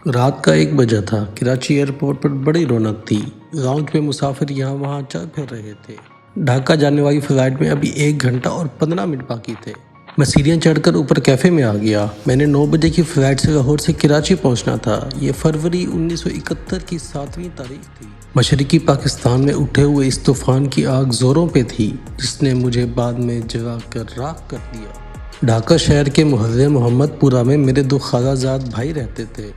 رات کا 1 بجا تھا۔ کراچی ایئرپورٹ پر بڑی رونق تھی۔ لاؤنج میں مسافر یہاں وہاں چل پھر رہے تھے۔ ڈھاکہ جانے والی فلائٹ میں ابھی 1 گھنٹہ اور 15 منٹ باقی تھے۔ میں سیڑھیاں چڑھ کر اوپر کیفے میں آ گیا۔ میں نے 9 بجے کی فلائٹ سے لاہور سے کراچی پہنچنا تھا۔ یہ فروری 1971 کی 7ویں تاریخ تھی۔ مشرقی پاکستان میں اٹھے ہوئے اس طوفان کی آگ زوروں پہ تھی جس نے مجھے بعد میں جلا کر راکھ کر دیا۔ ڈھاکہ شہر کے محلے محمد پورہ میں میرے 2 خالہ زاد بھائی رہتے تھے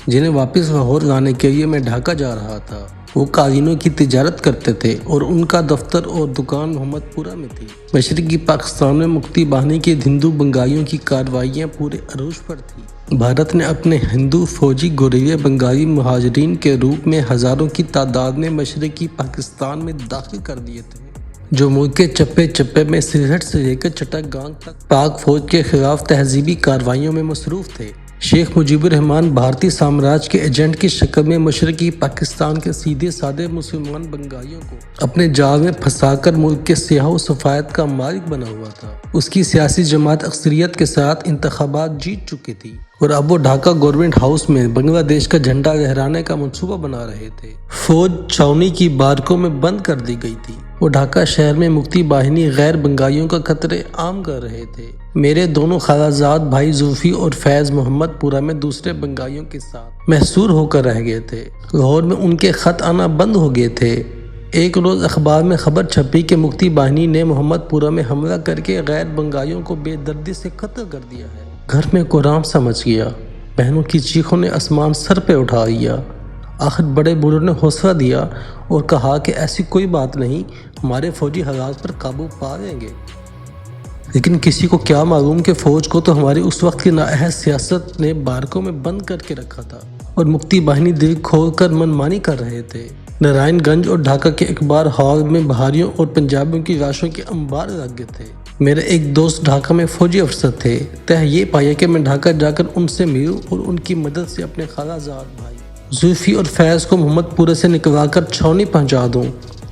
جنہیں واپس لاہور لانے کے لیے میں ڈھاکہ جا رہا تھا۔ وہ قالینوں کی تجارت کرتے تھے اور ان کا دفتر اور دکان محمد پورہ میں تھی۔ مشرقی پاکستان میں مکتی باہنی کے ہندو بنگالیوں کی کارروائیاں پورے عروج پر تھیں۔ بھارت نے اپنے ہندو فوجی گوریلے بنگالی مہاجرین کے روپ میں ہزاروں کی تعداد میں مشرقی پاکستان میں داخل کر دیے تھے، جو ملک کے چپے چپے میں سرحد سے لے کر چٹاگانگ تک پاک فوج کے خلاف تہذیبی کارروائیوں میں مصروف تھے۔ شیخ مجیب الرحمن بھارتی سامراج کے ایجنٹ کی شکل میں مشرقی پاکستان کے سیدھے سادے مسلمان بنگالیوں کو اپنے جال میں پھنسا کر ملک کے سیاح و سفید کا مالک بنا ہوا تھا۔ اس کی سیاسی جماعت اکثریت کے ساتھ انتخابات جیت چکی تھی اور اب وہ ڈھاکہ گورنمنٹ ہاؤس میں بنگلہ دیش کا جھنڈا لہرانے کا منصوبہ بنا رہے تھے۔ فوج چھاؤنی کی بارکوں میں بند کر دی گئی تھی۔ وہ ڈھاکہ شہر میں مکتی باہنی غیر بنگالیوں کا قتل عام کر رہے تھے۔ میرے دونوں خالہ زاد بھائی زلفی اور فیض محمد پورہ میں دوسرے بنگالیوں کے ساتھ محصور ہو کر رہ گئے تھے۔ لاہور میں ان کے خط آنا بند ہو گئے تھے۔ ایک روز اخبار میں خبر چھپی کہ مکتی باہنی نے محمد پورہ میں حملہ کر کے غیر بنگالیوں کو بے دردی سے قتل کر دیا ہے۔ گھر میں کوہرام سا مچ گیا۔ بہنوں کی چیخوں نے آسمان سر پہ اٹھا لیا۔ آخر بڑے بوڑھوں نے حوصلہ دیا اور کہا کہ ایسی کوئی بات نہیں، ہمارے فوجی حالات پر قابو پا لیں گے۔ لیکن کسی کو کیا معلوم کہ فوج کو تو ہماری اس وقت کی نااہل سیاست نے بارکوں میں بند کر کے رکھا تھا اور مکتی باہنی دل کھول کر منمانی کر رہے تھے۔ نارائن گنج اور ڈھاکہ کے اخبار ہال میں بہاریوں اور پنجابیوں کی لاشوں کے انبار لگ گئے تھے۔ میرے ایک دوست ڈھاکہ میں فوجی افسر تھے۔ تہ یہ پایا کہ میں ڈھاکہ جا کر ان سے ملوں اور ان کی مدد سے اپنے خالہ زاد بھائی زلفی اور فیض کو محمد پورہ سے نکلوا کر چھاؤنی پہنچا دوں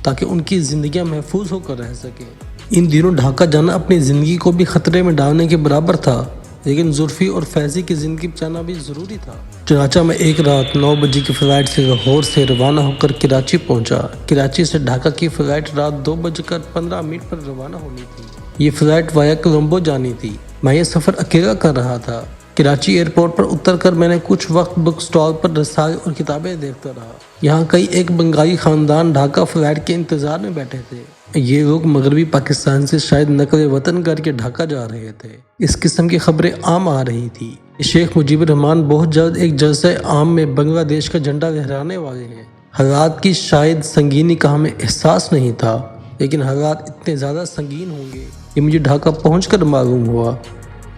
تاکہ ان کی زندگیاں محفوظ ہو کر رہ سکیں۔ ان دنوں ڈھاکہ جانا اپنی زندگی کو بھی خطرے میں ڈالنے کے برابر تھا، لیکن زلفی اور فیضی کی زندگی بچانا بھی ضروری تھا۔ چنانچہ میں ایک رات 9 بجے کی فلائٹ سے لاہور سے روانہ ہو کر کراچی پہنچا۔ کراچی سے ڈھاکہ کی فلائٹ رات 2:15 پر روانہ ہونی تھی۔ یہ فلائٹ وایا کولمبو جانی تھی۔ میں یہ سفر اکیلا کر رہا تھا۔ کراچی ایئرپورٹ پر اتر کر میں نے کچھ وقت بک سٹال پر رسائل اور کتابیں دیکھتا رہا۔ یہاں کئی ایک بنگالی خاندان ڈھاکہ فلائٹ کے انتظار میں بیٹھے تھے۔ یہ لوگ مغربی پاکستان سے شاید نقل وطن کر کے ڈھاکہ جا رہے تھے۔ اس قسم کی خبریں عام آ رہی تھی کہ شیخ مجیب الرحمن بہت جلد ایک جلسہ عام میں بنگلہ دیش کا جھنڈا لہرانے والے ہیں۔ حالات کی شاید سنگینی کا ہمیں احساس نہیں تھا، لیکن حالات اتنے زیادہ سنگین ہوں گے یہ مجھے ڈھاکہ پہنچ کر معلوم ہوا۔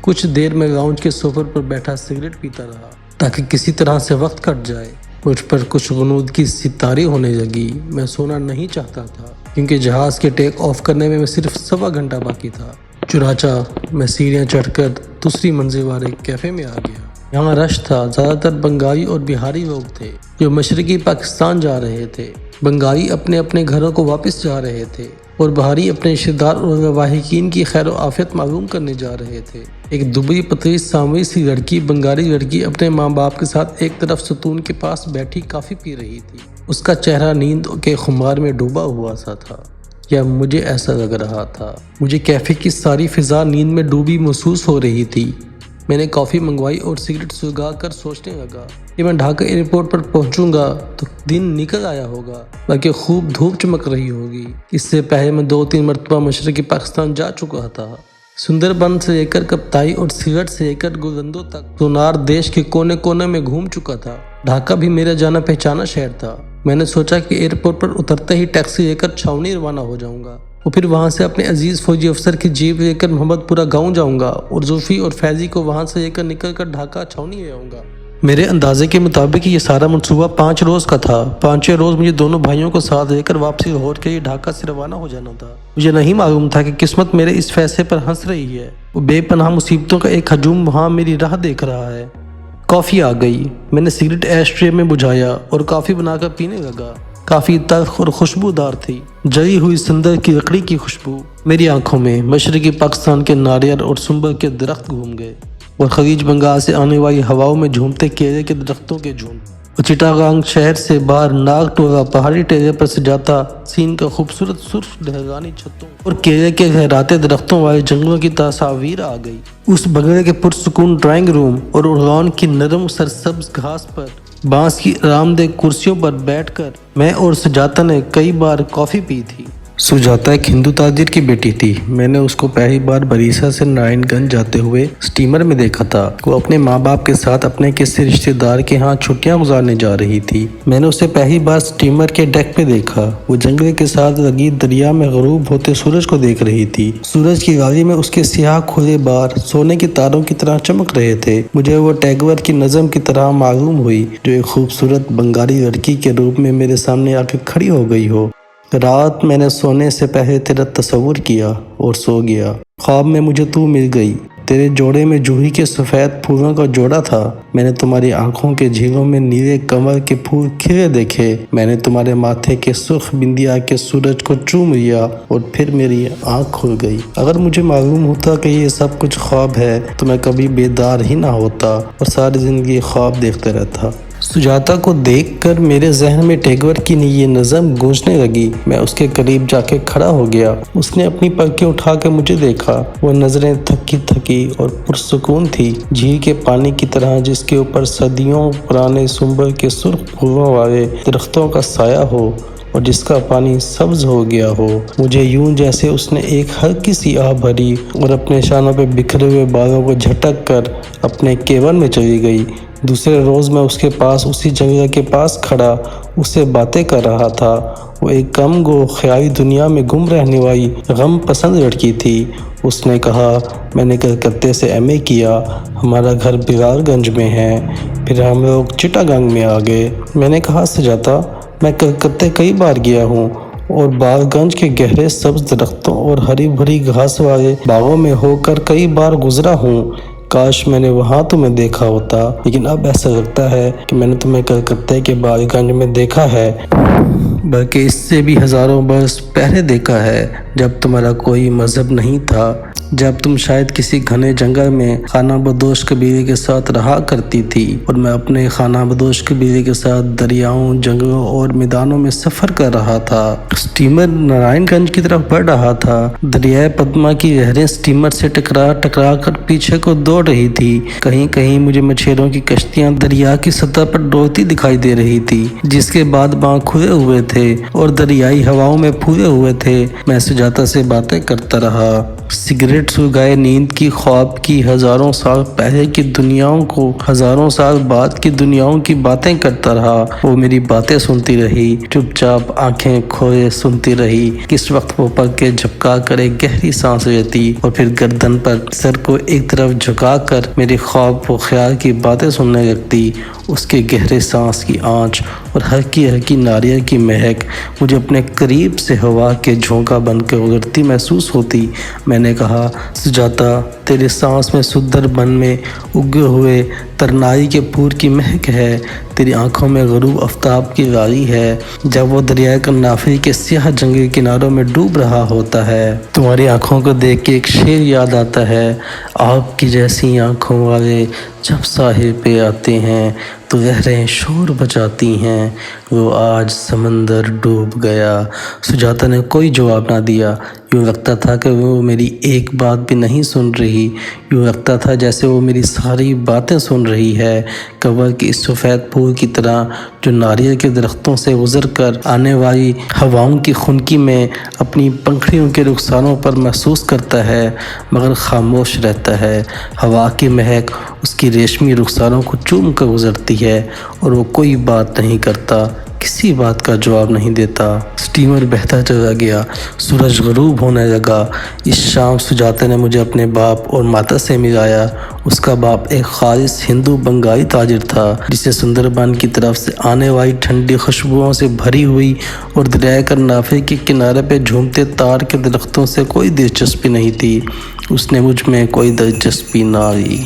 کچھ دیر میں لاؤنج کے سوفے پر بیٹھا سگریٹ پیتا رہا تاکہ کسی طرح سے وقت کٹ جائے۔ مجھ پر کچھ غنودگی سی طاری ہونے لگی۔ میں سونا نہیں چاہتا تھا کیونکہ جہاز کے ٹیک آف کرنے میں صرف 1.25 گھنٹہ باقی تھا۔ چنانچہ میں سیڑھیاں چڑھ کر دوسری منزل والے کیفے میں آ گیا۔ یہاں رش تھا۔ زیادہ تر بنگالی اور بہاری لوگ تھے جو مشرقی پاکستان جا رہے تھے۔ بنگالی اپنے اپنے گھروں کو واپس جا رہے تھے اور بہاری اپنے رشتہ دار اور لواحقین کی خیر و عافیت معلوم کرنے جا رہے تھے۔ ایک دبلی پتلی سانولی سی لڑکی بنگالی لڑکی اپنے ماں باپ کے ساتھ ایک طرف ستون کے پاس بیٹھی کافی پی رہی تھی۔ اس کا چہرہ نیند کے خمار میں ڈوبا ہوا سا تھا، یا مجھے ایسا لگ رہا تھا۔ مجھے کیفے کی ساری فضا نیند میں ڈوبی محسوس ہو رہی تھی۔ میں نے کافی منگوائی اور سگریٹ سلگا کر سوچنے لگا کہ میں ڈھاکہ ایئرپورٹ پر پہنچوں گا تو دن نکل آیا ہوگا، بلکہ خوب دھوپ چمک رہی ہوگی۔ اس سے پہلے میں 2-3 مرتبہ مشرقی پاکستان جا چکا تھا۔ سندر بن سے لے کر کپتائی اور سیلٹ سے لے کر گلندوں تک سونار دیش کے کونے کونے میں گھوم چکا تھا۔ ڈھاکہ بھی میرا جانا پہچانا شہر تھا۔ میں نے سوچا کہ ایئرپورٹ پر اترتے ہی ٹیکسی لے کر چھاؤنی روانہ ہو جاؤں گا اور پھر وہاں سے اپنے عزیز فوجی افسر کی جیپ لے کر محمد پورہ گاؤں جاؤں گا اور زلفی اور فیضی کو وہاں سے لے کر نکل کر ڈھاکہ چھاؤنی لے آؤں گا۔ میرے اندازے کے مطابق یہ سارا منصوبہ 5 روز کا تھا۔ 5ویں روز مجھے دونوں بھائیوں کو ساتھ لے کر واپسی لاہور کے لیے ڈھاکہ سے روانہ ہو جانا تھا۔ مجھے نہیں معلوم تھا کہ قسمت میرے اس فیصلے پر ہنس رہی ہے۔ وہ بے پناہ مصیبتوں کا ایک ہجوم وہاں میری راہ دیکھ رہا ہے۔ کافی آ گئی۔ میں نے سگریٹ ایش ٹرے میں بجھایا اور کافی بنا کر پینے لگا۔ کافی تلخ اور خوشبودار تھی، جلی ہوئی سندر کی لکڑی کی خوشبو۔ میری آنکھوں میں مشرقی پاکستان کے ناریل اور سنبل کے درخت گھوم گئے۔ اور خلیج بنگال سے آنے والی ہواؤں میں جھومتے کیلے کے درختوں کے جھنڈ، اور چٹاگانگ شہر سے باہر ناگ ٹولا پہاڑی ٹیلے پر سجاتا سین کا خوبصورت سرخ ڈھلوانی چھتوں اور کیلے کے لہراتے درختوں والے جنگلوں کی تصاویر آ گئی۔ اس بگڑے کے پرسکون ڈرائنگ روم اور اڑان کی نرم سرسبز گھاس پر بانس کی آرام دہ کرسیوں پر بیٹھ کر میں اور سجاتا نے کئی بار کافی پی تھی۔ سجاتا ایک ہندو تاجر کی بیٹی تھی۔ میں نے اس کو پہلی بار بریسا سے نارائن گنج جاتے ہوئے سٹیمر میں دیکھا تھا۔ وہ اپنے ماں باپ کے ساتھ اپنے کسی رشتہ دار کے ہاں چھٹیاں گزارنے جا رہی تھی۔ میں نے اسے پہلی بار سٹیمر کے ڈیک پہ دیکھا۔ وہ جنگل کے ساتھ لگی دریا میں غروب ہوتے سورج کو دیکھ رہی تھی۔ سورج کی گالی میں اس کے سیاہ کھلے بال سونے کے تاروں کی طرح چمک رہے تھے۔ مجھے وہ ٹیگور کی نظم کی طرح معلوم ہوئی جو ایک خوبصورت بنگالی لڑکی کے روپ میں میرے سامنے آ کے کھڑی ہو گئی ہو۔ رات میں نے سونے سے پہلے تیرا تصور کیا اور سو گیا۔ خواب میں مجھے تو مل گئی۔ تیرے جوڑے میں جوہی کے سفید پھولوں کا جوڑا تھا۔ میں نے تمہاری آنکھوں کے جھیلوں میں نیلے کمل کے پھول کھلے دیکھے۔ میں نے تمہارے ماتھے کے سرخ بندیا کے سورج کو چوم لیا اور پھر میری آنکھ کھل گئی۔ اگر مجھے معلوم ہوتا کہ یہ سب کچھ خواب ہے تو میں کبھی بیدار ہی نہ ہوتا اور ساری زندگی خواب دیکھتے رہتا۔ سجاتا کو دیکھ کر میرے ذہن میں ٹیگور کی یہ نظم گونجنے لگی۔ میں اس کے قریب جا کے کھڑا ہو گیا۔ اس نے اپنی پلکیں اٹھا کے مجھے دیکھا۔ وہ نظریں تھکی تھکی اور پرسکون تھی، جھیل کے پانی کی طرح جس کے اوپر صدیوں پرانے سنبل کے سرخ پھولوں والے درختوں کا سایہ ہو اور جس کا پانی سبز ہو گیا ہو۔ مجھے یوں جیسے اس نے ایک ہلکی سی آہ بھری اور اپنے شانوں پہ بکھرے ہوئے بالوں کو جھٹک کر اپنے کیون میں چلی گئی۔ دوسرے روز میں اس کے پاس اسی جنگل کے پاس کھڑا اس سے باتیں کر رہا تھا۔ وہ ایک کم گو خیالی دنیا میں گم رہنے والی غم پسند لڑکی تھی۔ اس نے کہا، میں نے کلکتے سے ایم اے کیا، ہمارا گھر بلال گنج میں ہے، پھر ہم لوگ چٹاگانگ میں آ گئے۔ میں نے کہا، سجاتا میں کلکتے کئی بار گیا ہوں اور بال گنج کے گہرے سبز درختوں اور ہری بھری گھاس والے باغوں میں ہو کر کئی بار گزرا ہوں۔ کاش میں نے وہاں تمہیں دیکھا ہوتا، لیکن اب ایسا لگتا ہے کہ میں نے تمہیں کلکتے کے بال گنج میں دیکھا ہے، بلکہ اس سے بھی ہزاروں برس پہلے دیکھا ہے، جب تمہارا کوئی مذہب نہیں تھا، جب تم شاید کسی گھنے جنگل میں خانہ بدوش قبیلے کے ساتھ رہا کرتی تھی اور میں اپنے خانہ بدوش قبیلے کے ساتھ دریاؤں، جنگلوں اور میدانوں میں سفر کر رہا تھا۔ سٹیمر نارائن گنج کی طرف بڑھ رہا تھا۔ دریائے پدما کی لہریں سٹیمر سے ٹکرا کر پیچھے کو دوڑ رہی تھی۔ کہیں کہیں مجھے مچھیروں کی کشتیاں دریا کی سطح پر ڈولتی دکھائی دے رہی تھی، جس کے بعد باغ کھلے ہوئے تھے اور دریائی ہواؤں میں پھولے ہوئے تھے۔ میں سجاتا سے باتیں کرتا رہا، سگریٹ سلگائے نیند کی خواب کی ہزاروں سال پہلے کی دنیاؤں کو ہزاروں سال بعد کی دنیاؤں کی باتیں کرتا رہا۔ وہ میری باتیں سنتی رہی، چپ چاپ آنکھیں کھولے سنتی رہی۔ کس وقت وہ پلکیں جھپکا کر ایک گہری سانس لیتی اور پھر گردن پر سر کو ایک طرف جھکا کر میرے خواب و خیال کی باتیں سننے لگتی۔ اس کے گہرے سانس کی آنچ اور ہلکی ہلکی ناریل کی مہک مجھے اپنے قریب سے ہوا کے جھونکا بن کے اگرتی محسوس ہوتی۔ میں نے کہا، سجاتا تیرے سانس میں سندر بن میں اگے ہوئے ترنائی کے پھول کی مہک ہے، تیری آنکھوں میں غروب آفتاب کی لالی ہے جب وہ دریائے کرنافی کے سیاہ جنگلی کناروں میں ڈوب رہا ہوتا ہے۔ تمہاری آنکھوں کو دیکھ کے ایک شعر یاد آتا ہے، آپ کی جیسی آنکھوں والے جب ساحل پہ آتے ہیں تو لہریں شور بجاتی ہیں، وہ آج سمندر ڈوب گیا۔ سجاتا نے کوئی جواب نہ دیا۔ یوں لگتا تھا کہ وہ میری ایک بات بھی نہیں سن رہی، یوں لگتا تھا جیسے وہ میری ساری باتیں سن رہی ہے۔ کور کی اس سفید پھول کی طرح جو ناریل کے درختوں سے گزر کر آنے والی ہواؤں کی خنکی میں اپنی پنکھڑیوں کے رخساروں پر محسوس کرتا ہے مگر خاموش رہتا ہے۔ ہوا کی مہک اس کی ریشمی رخساروں کو چوم کر گزرتی ہے اور وہ کوئی بات نہیں کرتا، کسی بات کا جواب نہیں دیتا۔ سٹیمر بہتا چلا گیا، سورج غروب ہونے لگا۔ اس شام سجاتا نے مجھے اپنے باپ اور ماتا سے ملایا۔ اس کا باپ ایک خالص ہندو بنگالی تاجر تھا جسے سندربن کی طرف سے آنے والی ٹھنڈی خوشبوؤں سے بھری ہوئی اور دریائے کرنافی کے کنارے پہ جھومتے تار کے درختوں سے کوئی دلچسپی نہیں تھی۔ اس نے مجھ میں کوئی دلچسپی نہ لی۔